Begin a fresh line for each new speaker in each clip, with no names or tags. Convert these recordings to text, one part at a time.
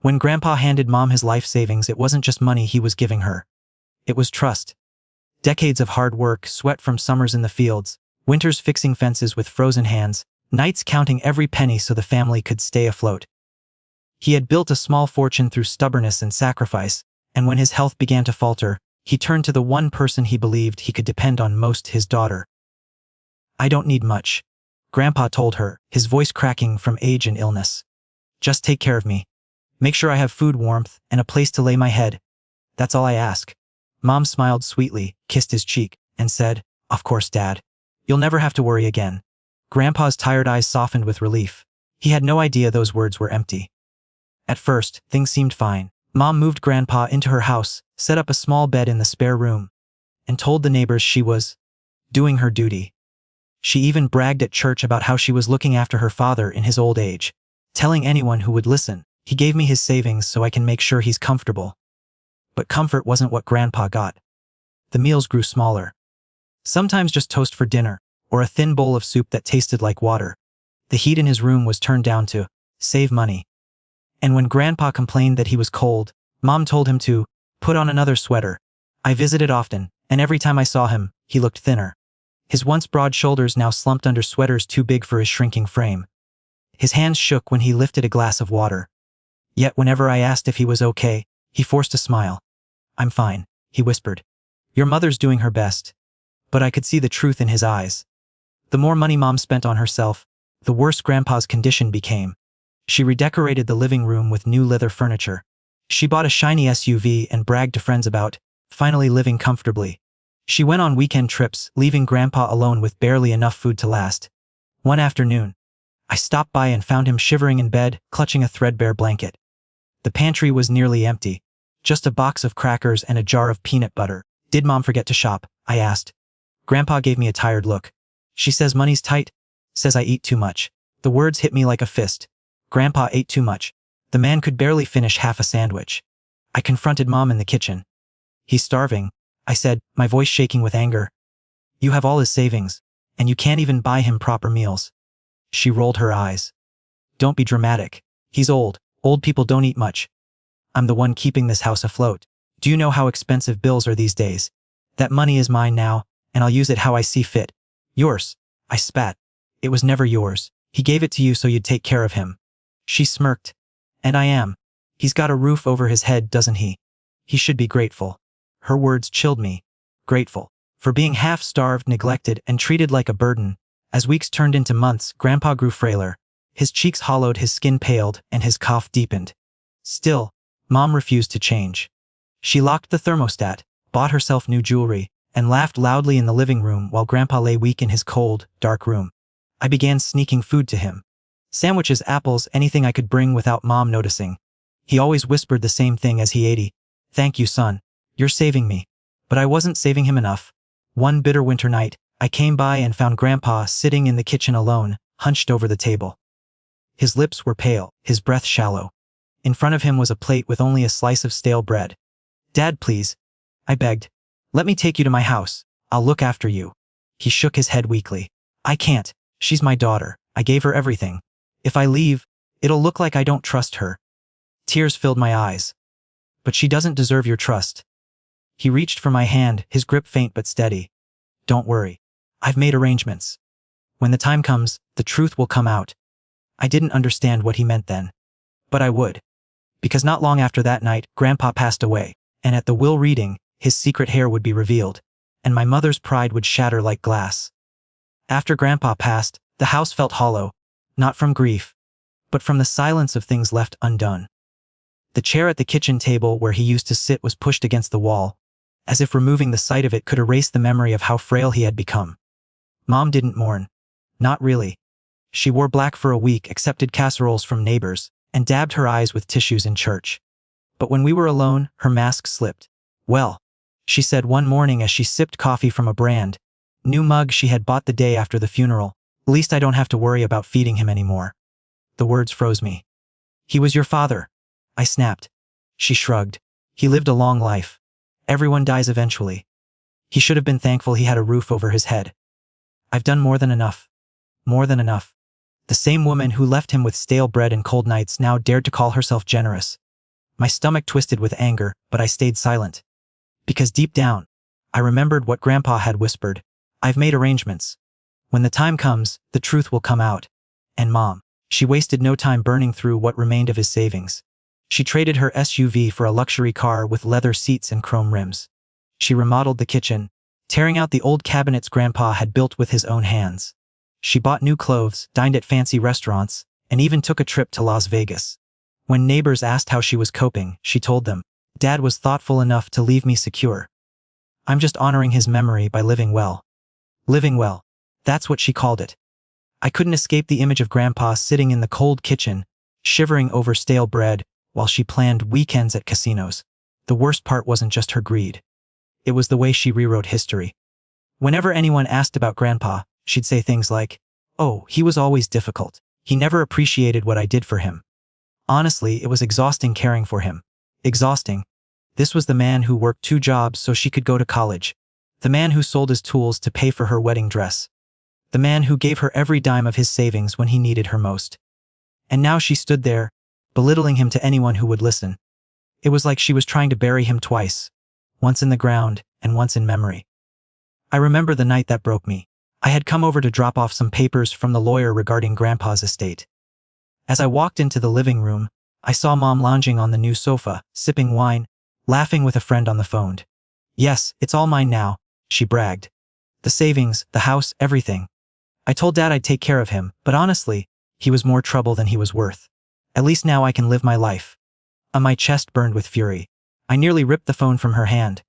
When Grandpa handed Mom his life savings, it wasn't just money he was giving her. It was trust. Decades of hard work, sweat from summers in the fields, winters fixing fences with frozen hands, nights counting every penny so the family could stay afloat. He had built a small fortune through stubbornness and sacrifice, and when his health began to falter, he turned to the one person he believed he could depend on most, his daughter. "I don't need much," Grandpa told her, his voice cracking from age and illness. "Just take care of me. Make sure I have food, warmth, and a place to lay my head. That's all I ask." Mom smiled sweetly, kissed his cheek, and said, "Of course, Dad. You'll never have to worry again." Grandpa's tired eyes softened with relief. He had no idea those words were empty. At first, things seemed fine. Mom moved Grandpa into her house, set up a small bed in the spare room, and told the neighbors she was doing her duty. She even bragged at church about how she was looking after her father in his old age, telling anyone who would listen, "He gave me his savings so I can make sure he's comfortable." But comfort wasn't what Grandpa got. The meals grew smaller. Sometimes just toast for dinner, or a thin bowl of soup that tasted like water. The heat in his room was turned down to save money. And when Grandpa complained that he was cold, Mom told him to put on another sweater. I visited often, and every time I saw him, he looked thinner. His once broad shoulders now slumped under sweaters too big for his shrinking frame. His hands shook when he lifted a glass of water. Yet whenever I asked if he was okay, he forced a smile. "I'm fine," he whispered. "Your mother's doing her best." But I could see the truth in his eyes. The more money Mom spent on herself, the worse Grandpa's condition became. She redecorated the living room with new leather furniture. She bought a shiny SUV and bragged to friends about finally living comfortably. She went on weekend trips, leaving Grandpa alone with barely enough food to last. One afternoon, I stopped by and found him shivering in bed, clutching a threadbare blanket. The pantry was nearly empty, just a box of crackers and a jar of peanut butter. "Did Mom forget to shop?" I asked. Grandpa gave me a tired look. "She says money's tight, says I eat too much." The words hit me like a fist. Grandpa ate too much. The man could barely finish half a sandwich. I confronted Mom in the kitchen. "He's starving," I said, my voice shaking with anger. "You have all his savings, and you can't even buy him proper meals." She rolled her eyes. "Don't be dramatic. He's old. Old people don't eat much. I'm the one keeping this house afloat. Do you know how expensive bills are these days? That money is mine now, and I'll use it how I see fit." "Yours," I spat. "It was never yours. He gave it to you so you'd take care of him." She smirked. "And I am. He's got a roof over his head, doesn't he? He should be grateful." Her words chilled me. Grateful. For being half-starved, neglected, and treated like a burden. As weeks turned into months, Grandpa grew frailer. His cheeks hollowed, his skin paled, and his cough deepened. Still, Mom refused to change. She locked the thermostat, bought herself new jewelry, and laughed loudly in the living room while Grandpa lay weak in his cold, dark room. I began sneaking food to him. Sandwiches, apples, anything I could bring without Mom noticing. He always whispered the same thing as he ate it. "Thank you, son. You're saving me." But I wasn't saving him enough. One bitter winter night, I came by and found Grandpa sitting in the kitchen alone, hunched over the table. His lips were pale, his breath shallow. In front of him was a plate with only a slice of stale bread. "Dad, please," I begged. "Let me take you to my house. I'll look after you." He shook his head weakly. "I can't. She's my daughter. I gave her everything. If I leave, it'll look like I don't trust her." Tears filled my eyes. "But she doesn't deserve your trust." He reached for my hand, his grip faint but steady. "Don't worry. I've made arrangements. When the time comes, the truth will come out." I didn't understand what he meant then. But I would. Because not long after that night, Grandpa passed away, and at the will reading, his secret heir would be revealed, and my mother's pride would shatter like glass. After Grandpa passed, the house felt hollow, not from grief, but from the silence of things left undone. The chair at the kitchen table where he used to sit was pushed against the wall, as if removing the sight of it could erase the memory of how frail he had become. Mom didn't mourn. Not really. She wore black for a week, accepted casseroles from neighbors, and dabbed her eyes with tissues in church. But when we were alone, her mask slipped. "Well," she said one morning as she sipped coffee from a brand new mug she had bought the day after the funeral, "at least I don't have to worry about feeding him anymore." The words froze me. "He was your father," I snapped. She shrugged. "He lived a long life. Everyone dies eventually. He should have been thankful he had a roof over his head." "I've done more than enough. More than enough." The same woman who left him with stale bread and cold nights now dared to call herself generous. My stomach twisted with anger, but I stayed silent. Because deep down, I remembered what Grandpa had whispered. I've made arrangements. When the time comes, the truth will come out. And Mom, she wasted no time burning through what remained of his savings. She traded her SUV for a luxury car with leather seats and chrome rims. She remodeled the kitchen, tearing out the old cabinets Grandpa had built with his own hands. She bought new clothes, dined at fancy restaurants, and even took a trip to Las Vegas. When neighbors asked how she was coping, she told them, "Dad was thoughtful enough to leave me secure. I'm just honoring his memory by living well." Living well. That's what she called it. I couldn't escape the image of Grandpa sitting in the cold kitchen, shivering over stale bread, while she planned weekends at casinos. The worst part wasn't just her greed. It was the way she rewrote history. Whenever anyone asked about Grandpa, she'd say things like, "Oh, he was always difficult. He never appreciated what I did for him." Honestly, it was exhausting caring for him. Exhausting. This was the man who worked 2 jobs so she could go to college. The man who sold his tools to pay for her wedding dress. The man who gave her every dime of his savings when he needed her most. And now she stood there, belittling him to anyone who would listen. It was like she was trying to bury him twice, once in the ground and once in memory. I remember the night that broke me. I had come over to drop off some papers from the lawyer regarding Grandpa's estate. As I walked into the living room, I saw Mom lounging on the new sofa, sipping wine, laughing with a friend on the phone. "Yes, it's all mine now," she bragged. "The savings, the house, everything. I told Dad I'd take care of him, but honestly, he was more trouble than he was worth. At least now I can live my life." My chest burned with fury. I nearly ripped the phone from her hand.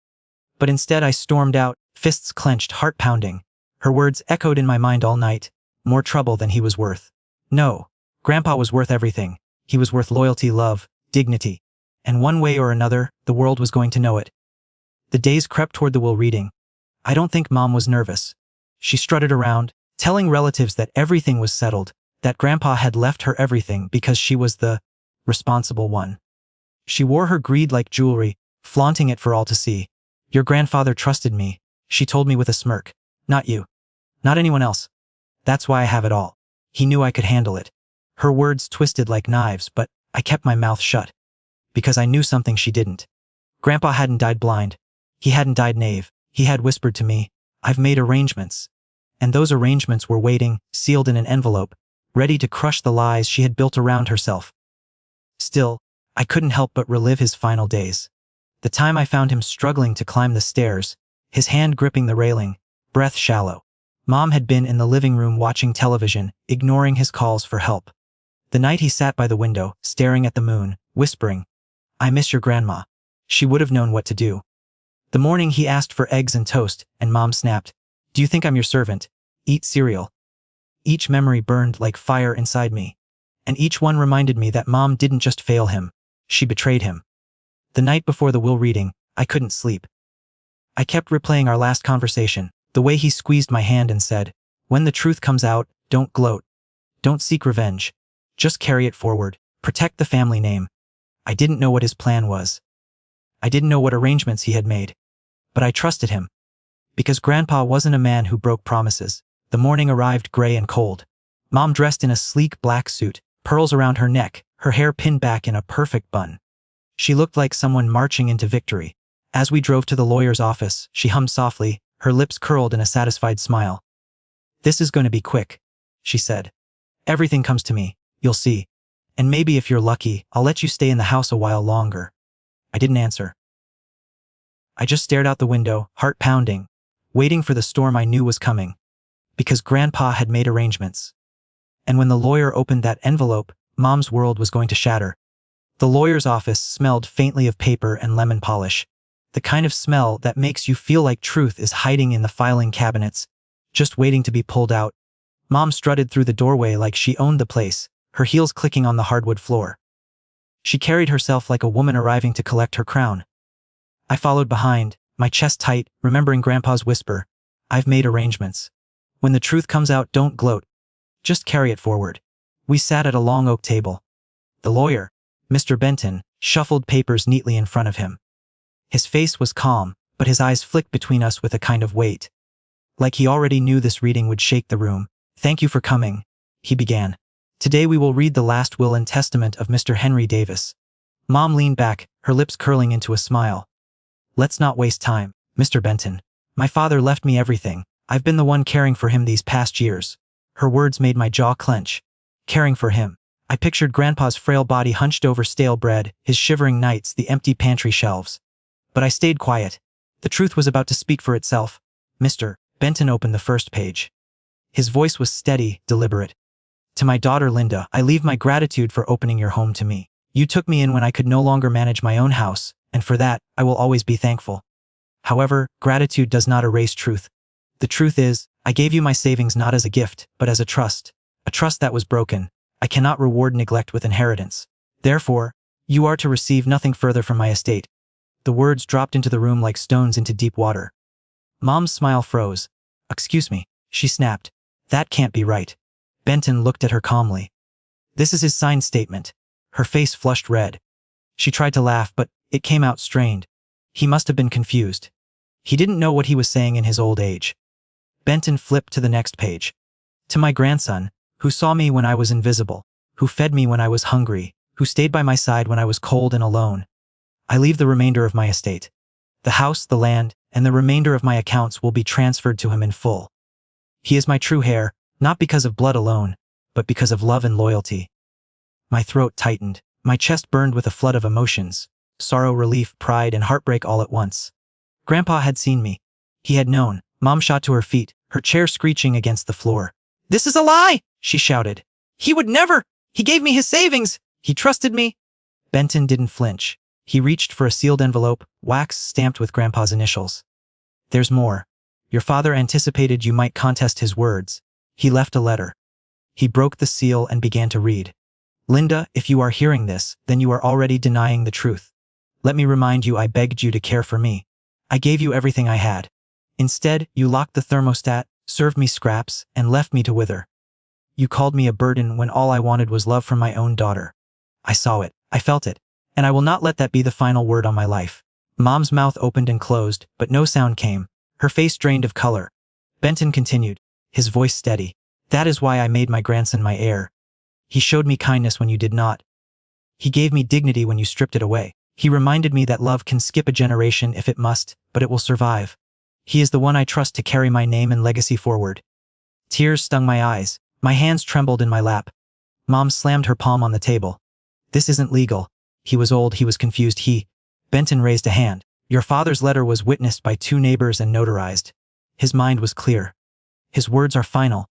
But instead I stormed out, fists clenched, heart pounding. Her words echoed in my mind all night. More trouble than he was worth. No, Grandpa was worth everything. He was worth loyalty, love, dignity. And one way or another, the world was going to know it. The days crept toward the will reading. I don't think Mom was nervous. She strutted around, telling relatives that everything was settled, that Grandpa had left her everything because she was the responsible one. She wore her greed like jewelry, flaunting it for all to see. "Your grandfather trusted me," she told me with a smirk. "Not you. Not anyone else. That's why I have it all. He knew I could handle it." Her words twisted like knives, but I kept my mouth shut. Because I knew something she didn't. Grandpa hadn't died blind. He hadn't died naive. He had whispered to me, "I've made arrangements." And those arrangements were waiting, sealed in an envelope, ready to crush the lies she had built around herself. Still, I couldn't help but relive his final days. The time I found him struggling to climb the stairs, his hand gripping the railing, breath shallow. Mom had been in the living room watching television, ignoring his calls for help. The night he sat by the window, staring at the moon, whispering, "I miss your grandma." She would have known what to do. The morning he asked for eggs and toast, and Mom snapped, "Do you think I'm your servant? Eat cereal." Each memory burned like fire inside me. And each one reminded me that Mom didn't just fail him, she betrayed him. The night before the will reading, I couldn't sleep. I kept replaying our last conversation, the way he squeezed my hand and said, "When the truth comes out, don't gloat. Don't seek revenge. Just carry it forward. Protect the family name." I didn't know what his plan was. I didn't know what arrangements he had made. But I trusted him. Because Grandpa wasn't a man who broke promises. The morning arrived gray and cold. Mom dressed in a sleek black suit, pearls around her neck, her hair pinned back in a perfect bun. She looked like someone marching into victory. As we drove to the lawyer's office, she hummed softly, her lips curled in a satisfied smile. "This is going to be quick," she said. "Everything comes to me, you'll see. And maybe if you're lucky, I'll let you stay in the house a while longer." I didn't answer. I just stared out the window, heart pounding, waiting for the storm I knew was coming. Because Grandpa had made arrangements. And when the lawyer opened that envelope, Mom's world was going to shatter. The lawyer's office smelled faintly of paper and lemon polish. The kind of smell that makes you feel like truth is hiding in the filing cabinets, just waiting to be pulled out. Mom strutted through the doorway like she owned the place, her heels clicking on the hardwood floor. She carried herself like a woman arriving to collect her crown. I followed behind, my chest tight, remembering Grandpa's whisper, "I've made arrangements. When the truth comes out, don't gloat. Just carry it forward." We sat at a long oak table. The lawyer, Mr. Benton, shuffled papers neatly in front of him. His face was calm, but his eyes flicked between us with a kind of weight. Like he already knew this reading would shake the room. "Thank you for coming," he began. "Today we will read the last will and testament of Mr. Henry Davis. Mom leaned back, her lips curling into a smile. Let's not waste time, Mr. Benton. My father left me everything. I've been the one caring for him these past years. Her words made my jaw clench. Caring for him. I pictured Grandpa's frail body hunched over stale bread, his shivering nights, the empty pantry shelves. But I stayed quiet. The truth was about to speak for itself. Mr. Benton opened the first page. His voice was steady, deliberate. To my daughter Linda, I leave my gratitude for opening your home to me. You took me in when I could no longer manage my own house, and for that, I will always be thankful. However, gratitude does not erase truth. The truth is, I gave you my savings not as a gift, but as a trust that was broken. I cannot reward neglect with inheritance. Therefore, you are to receive nothing further from my estate. The words dropped into the room like stones into deep water. Mom's smile froze. Excuse me, she snapped. That can't be right. Benton looked at her calmly. This is his signed statement. Her face flushed red. She tried to laugh, but it came out strained. He must have been confused. He didn't know what he was saying in his old age. Benton flipped to the next page. To my grandson, who saw me when I was invisible, who fed me when I was hungry, who stayed by my side when I was cold and alone. I leave the remainder of my estate. The house, the land, and the remainder of my accounts will be transferred to him in full. He is my true heir, not because of blood alone, but because of love and loyalty. My throat tightened. My chest burned with a flood of emotions. Sorrow, relief, pride, and heartbreak all at once. Grandpa had seen me. He had known. Mom shot to her feet, her chair screeching against the floor. This is a lie, she shouted. He would never! He gave me his savings! He trusted me! Benton didn't flinch. He reached for a sealed envelope, wax stamped with Grandpa's initials. There's more. Your father anticipated you might contest his words. He left a letter. He broke the seal and began to read. Linda, if you are hearing this, then you are already denying the truth. Let me remind you I begged you to care for me. I gave you everything I had. Instead, you locked the thermostat, served me scraps, and left me to wither. You called me a burden when all I wanted was love from my own daughter. I saw it, I felt it, and I will not let that be the final word on my life. Mom's mouth opened and closed, but no sound came. Her face drained of color. Benton continued, his voice steady. That is why I made my grandson my heir. He showed me kindness when you did not. He gave me dignity when you stripped it away. He reminded me that love can skip a generation if it must, but it will survive. He is the one I trust to carry my name and legacy forward. Tears stung my eyes. My hands trembled in my lap. Mom slammed her palm on the table. This isn't legal. He was old, he was confused, Benton raised a hand. Your father's letter was witnessed by 2 neighbors and notarized. His mind was clear. His words are final.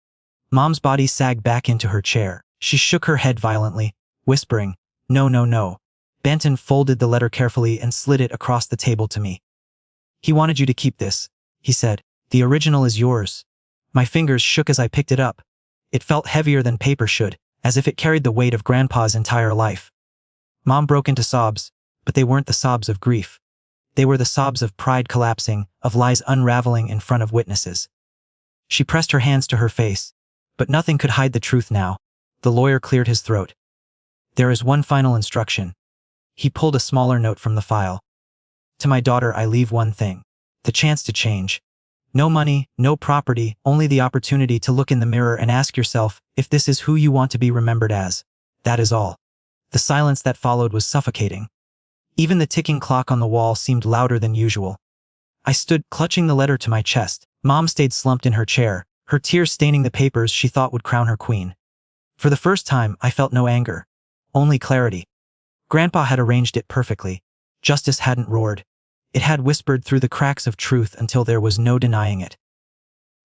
Mom's body sagged back into her chair. She shook her head violently, whispering, No, no, no. Benton folded the letter carefully and slid it across the table to me. He wanted you to keep this, he said. The original is yours. My fingers shook as I picked it up. It felt heavier than paper should, as if it carried the weight of Grandpa's entire life. Mom broke into sobs, but they weren't the sobs of grief. They were the sobs of pride collapsing, of lies unraveling in front of witnesses. She pressed her hands to her face, but nothing could hide the truth now. The lawyer cleared his throat. There is one final instruction. He pulled a smaller note from the file. To my daughter I leave one thing. The chance to change. No money, no property, only the opportunity to look in the mirror and ask yourself if this is who you want to be remembered as. That is all. The silence that followed was suffocating. Even the ticking clock on the wall seemed louder than usual. I stood, clutching the letter to my chest. Mom stayed slumped in her chair, her tears staining the papers she thought would crown her queen. For the first time, I felt no anger. Only clarity. Grandpa had arranged it perfectly. Justice hadn't roared. It had whispered through the cracks of truth until there was no denying it.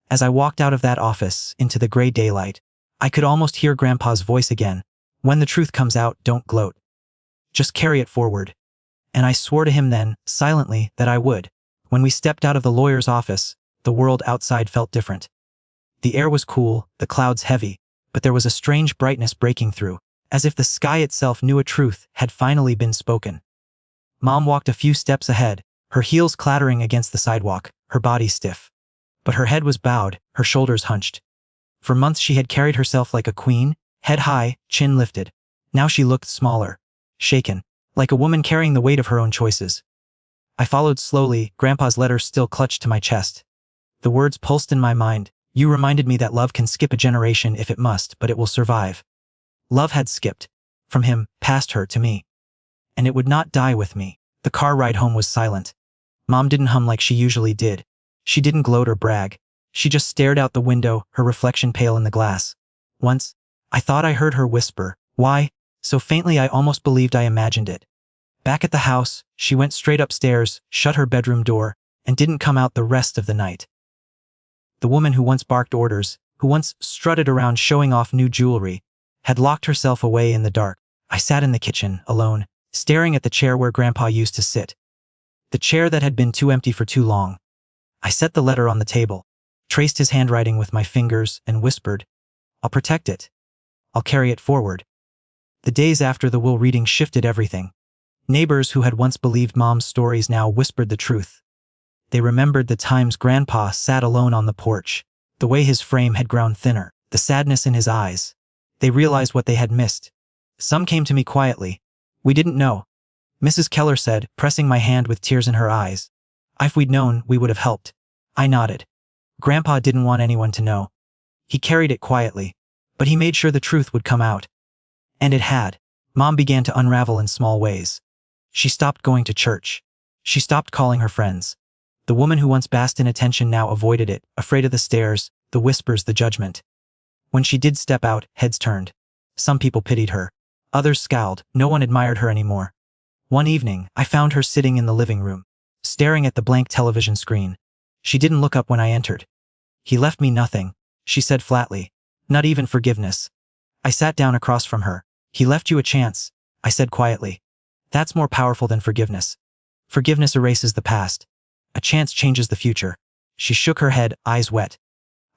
As I walked out of that office, into the gray daylight, I could almost hear Grandpa's voice again. When the truth comes out, don't gloat. Just carry it forward. And I swore to him then, silently, that I would. When we stepped out of the lawyer's office, the world outside felt different. The air was cool, the clouds heavy, but there was a strange brightness breaking through, as if the sky itself knew a truth had finally been spoken. Mom walked a few steps ahead, her heels clattering against the sidewalk, her body stiff. But her head was bowed, her shoulders hunched. For months she had carried herself like a queen, head high, chin lifted. Now she looked smaller, shaken, like a woman carrying the weight of her own choices. I followed slowly, Grandpa's letter still clutched to my chest. The words pulsed in my mind. You reminded me that love can skip a generation if it must, but it will survive. Love had skipped. From him, past her, to me. and it would not die with me. The car ride home was silent. Mom didn't hum like she usually did. She didn't gloat or brag. She just stared out the window, her reflection pale in the glass. Once, I thought I heard her whisper, "Why?" so faintly I almost believed I imagined it. Back at the house, she went straight upstairs, shut her bedroom door, and didn't come out the rest of the night. The woman who once barked orders, who once strutted around showing off new jewelry, had locked herself away in the dark. I sat in the kitchen, alone, staring at the chair where Grandpa used to sit. The chair that had been too empty for too long. I set the letter on the table, traced his handwriting with my fingers, and whispered, "I'll protect it. I'll carry it forward." The days after the will reading shifted everything. Neighbors who had once believed Mom's stories now whispered the truth. They remembered the times Grandpa sat alone on the porch, the way his frame had grown thinner, the sadness in his eyes. They realized what they had missed. Some came to me quietly. "We didn't know," Mrs. Keller said, pressing my hand with tears in her eyes. "If we'd known, we would have helped." I nodded. Grandpa didn't want anyone to know. He carried it quietly, but he made sure the truth would come out. And it had. Mom began to unravel in small ways. She stopped going to church. She stopped calling her friends. The woman who once basked in attention now avoided it, afraid of the stares, the whispers, the judgment. When she did step out, heads turned. Some people pitied her. Others scowled. No one admired her anymore. One evening, I found her sitting in the living room, staring at the blank television screen. She didn't look up when I entered. "He left me nothing," she said flatly. "Not even forgiveness." I sat down across from her. "He left you a chance," I said quietly. "That's more powerful than forgiveness. Forgiveness erases the past. A chance changes the future." She shook her head, eyes wet.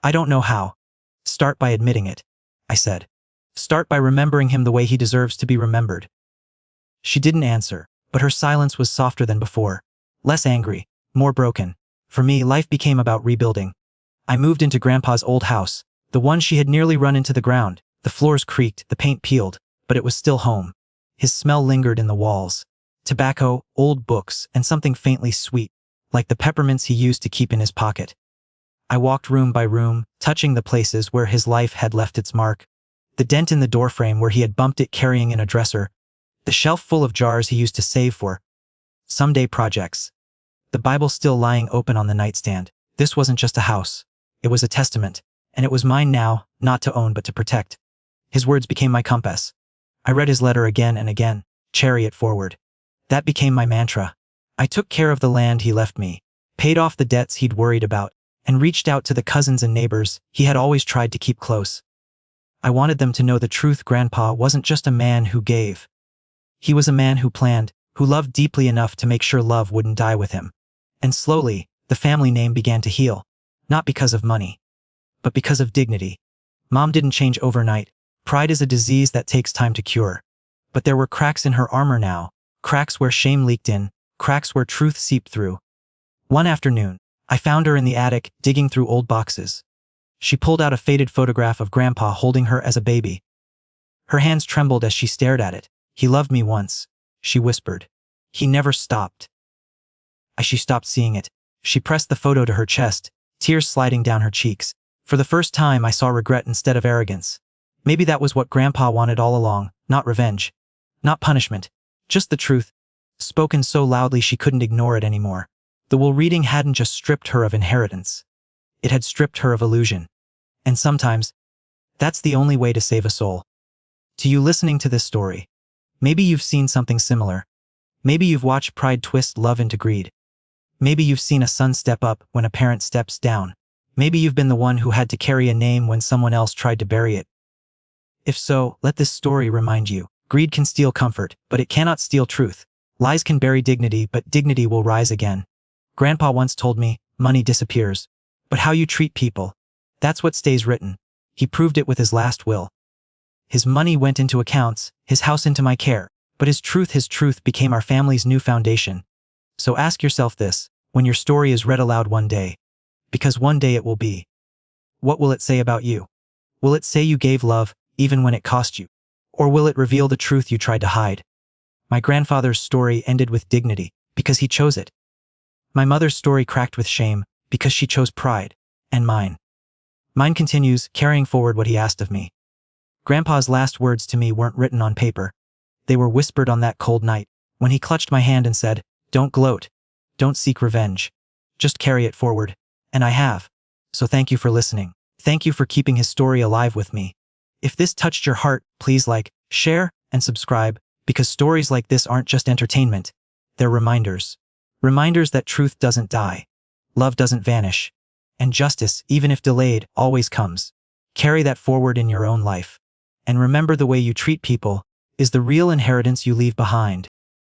"I don't know how." "Start by admitting it," I said. "Start by remembering him the way he deserves to be remembered." She didn't answer, but her silence was softer than before. Less angry, more broken. For me, life became about rebuilding. I moved into Grandpa's old house, the one she had nearly run into the ground. The floors creaked, the paint peeled, but it was still home. His smell lingered in the walls. Tobacco, old books, and something faintly sweet, like the peppermints he used to keep in his pocket. I walked room by room, touching the places where his life had left its mark. The dent in the doorframe where he had bumped it carrying in a dresser. The shelf full of jars he used to save for someday projects. The Bible still lying open on the nightstand. This wasn't just a house. It was a testament, and it was mine now, not to own but to protect. His words became my compass. I read his letter again and again, "Carry it forward." That became my mantra. I took care of the land he left me, paid off the debts he'd worried about, and reached out to the cousins and neighbors he had always tried to keep close. I wanted them to know the truth. Grandpa wasn't just a man who gave. He was a man who planned, who loved deeply enough to make sure love wouldn't die with him. And slowly, the family name began to heal. Not because of money, but because of dignity. Mom didn't change overnight. Pride is a disease that takes time to cure. But there were cracks in her armor now, cracks where shame leaked in, cracks where truth seeped through. One afternoon, I found her in the attic, digging through old boxes. She pulled out a faded photograph of Grandpa holding her as a baby. Her hands trembled as she stared at it. "He loved me once," she whispered. "He never stopped." She stopped seeing it. She pressed the photo to her chest, tears sliding down her cheeks. For the first time, I saw regret instead of arrogance. Maybe that was what Grandpa wanted all along, not revenge, not punishment, just the truth, spoken so loudly she couldn't ignore it anymore. The will reading hadn't just stripped her of inheritance. It had stripped her of illusion. And sometimes, that's the only way to save a soul. To you listening to this story, maybe you've seen something similar. Maybe you've watched pride twist love into greed. Maybe you've seen a son step up when a parent steps down. Maybe you've been the one who had to carry a name when someone else tried to bury it. If so, let this story remind you. Greed can steal comfort, but it cannot steal truth. Lies can bury dignity, but dignity will rise again. Grandpa once told me, money disappears, but how you treat people, that's what stays written. He proved it with his last will. His money went into accounts, his house into my care, but his truth became our family's new foundation. So ask yourself this, when your story is read aloud one day, because one day it will be. What will it say about you? Will it say you gave love, even when it cost you? Or will it reveal the truth you tried to hide? My grandfather's story ended with dignity, because he chose it. My mother's story cracked with shame, because she chose pride, and mine. Mine continues, carrying forward what he asked of me. Grandpa's last words to me weren't written on paper. They were whispered on that cold night, when he clutched my hand and said, "Don't gloat. Don't seek revenge. Just carry it forward." And I have. So thank you for listening. Thank you for keeping his story alive with me. If this touched your heart, please like, share, and subscribe, because stories like this aren't just entertainment. They're reminders. Reminders that truth doesn't die, love doesn't vanish, and justice, even if delayed, always comes. Carry that forward in your own life. And remember, the way you treat people is the real inheritance you leave behind.